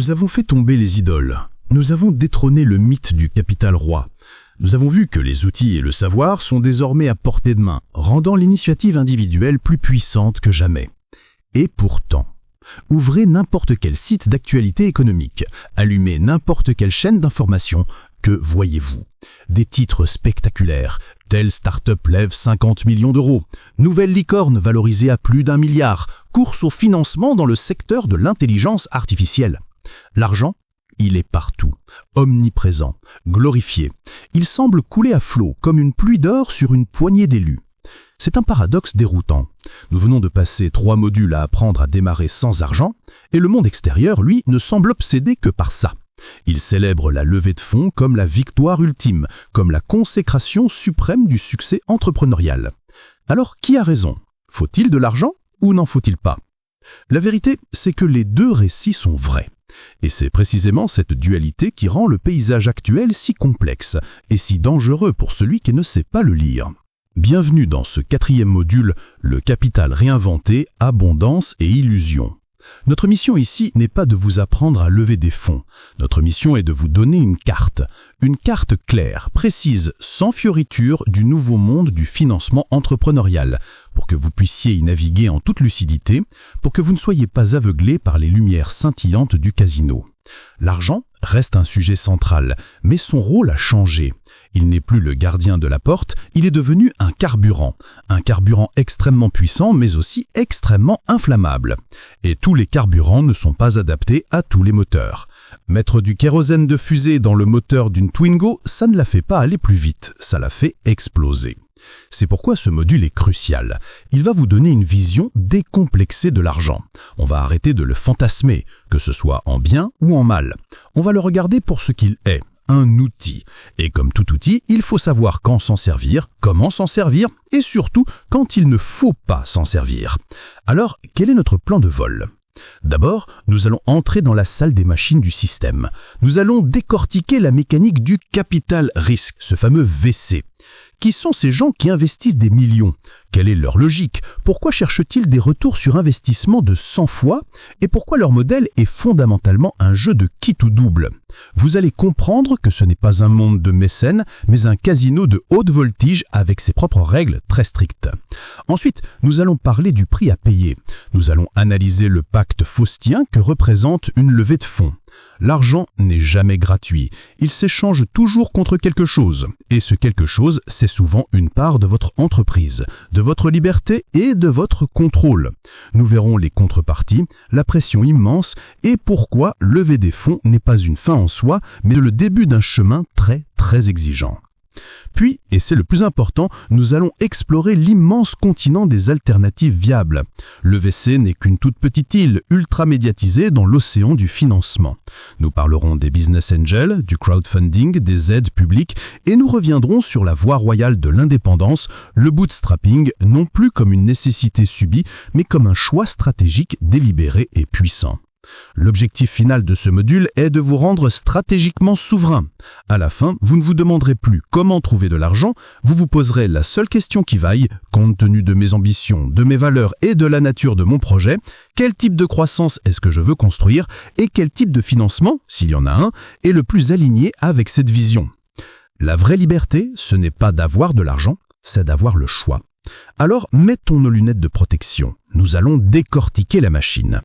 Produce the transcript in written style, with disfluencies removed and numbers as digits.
Nous avons fait tomber les idoles. Nous avons détrôné le mythe du capital roi. Nous avons vu que les outils et le savoir sont désormais à portée de main, rendant l'initiative individuelle plus puissante que jamais. Et pourtant, ouvrez n'importe quel site d'actualité économique, allumez n'importe quelle chaîne d'information, que voyez-vous? Des titres spectaculaires, telle start-up lève 50 millions d'euros, nouvelle licorne valorisée à plus d'1 milliard, course au financement dans le secteur de l'intelligence artificielle. L'argent, il est partout, omniprésent, glorifié. Il semble couler à flot comme une pluie d'or sur une poignée d'élus. C'est un paradoxe déroutant. Nous venons de passer 3 modules à apprendre à démarrer sans argent, et le monde extérieur, lui, ne semble obsédé que par ça. Il célèbre la levée de fonds comme la victoire ultime, comme la consécration suprême du succès entrepreneurial. Alors, qui a raison? Faut-il de l'argent ou n'en faut-il pas? La vérité, c'est que les deux récits sont vrais. Et c'est précisément cette dualité qui rend le paysage actuel si complexe et si dangereux pour celui qui ne sait pas le lire. Bienvenue dans ce 4e module, le capital réinventé, abondance et illusion. Notre mission ici n'est pas de vous apprendre à lever des fonds. Notre mission est de vous donner une carte claire, précise, sans fioriture du nouveau monde du financement entrepreneurial, pour que vous puissiez y naviguer en toute lucidité, pour que vous ne soyez pas aveuglés par les lumières scintillantes du casino. L'argent reste un sujet central, mais son rôle a changé. Il n'est plus le gardien de la porte, il est devenu un carburant extrêmement puissant, mais aussi extrêmement inflammable. Et tous les carburants ne sont pas adaptés à tous les moteurs. Mettre du kérosène de fusée dans le moteur d'une Twingo, ça ne la fait pas aller plus vite, ça la fait exploser. C'est pourquoi ce module est crucial. Il va vous donner une vision décomplexée de l'argent. On va arrêter de le fantasmer, que ce soit en bien ou en mal. On va le regarder pour ce qu'il est. Un outil. Et comme tout outil, il faut savoir quand s'en servir, comment s'en servir et surtout quand il ne faut pas s'en servir. Alors, quel est notre plan de vol? D'abord, nous allons entrer dans la salle des machines du système. Nous allons décortiquer la mécanique du capital risque, ce fameux VC. Qui sont ces gens qui investissent des millions? Quelle est leur logique? Pourquoi cherchent-ils des retours sur investissement de 100 fois? Et pourquoi leur modèle est fondamentalement un jeu de quitte ou double? Vous allez comprendre que ce n'est pas un monde de mécènes, mais un casino de haute voltige avec ses propres règles très strictes. Ensuite, nous allons parler du prix à payer. Nous allons analyser le pacte faustien que représente une levée de fonds. L'argent n'est jamais gratuit, il s'échange toujours contre quelque chose, et ce quelque chose, c'est souvent une part de votre entreprise, de votre liberté et de votre contrôle. Nous verrons les contreparties, la pression immense et pourquoi lever des fonds n'est pas une fin en soi, mais le début d'un chemin très exigeant. Puis, et c'est le plus important, nous allons explorer l'immense continent des alternatives viables. Le VC n'est qu'une toute petite île ultra médiatisée dans l'océan du financement. Nous parlerons des business angels, du crowdfunding, des aides publiques et nous reviendrons sur la voie royale de l'indépendance, le bootstrapping, non plus comme une nécessité subie, mais comme un choix stratégique délibéré et puissant. L'objectif final de ce module est de vous rendre stratégiquement souverain. À la fin, vous ne vous demanderez plus comment trouver de l'argent, vous vous poserez la seule question qui vaille, compte tenu de mes ambitions, de mes valeurs et de la nature de mon projet, quel type de croissance est-ce que je veux construire et quel type de financement, s'il y en a un, est le plus aligné avec cette vision. La vraie liberté, ce n'est pas d'avoir de l'argent, c'est d'avoir le choix. Alors, mettons nos lunettes de protection. Nous allons décortiquer la machine.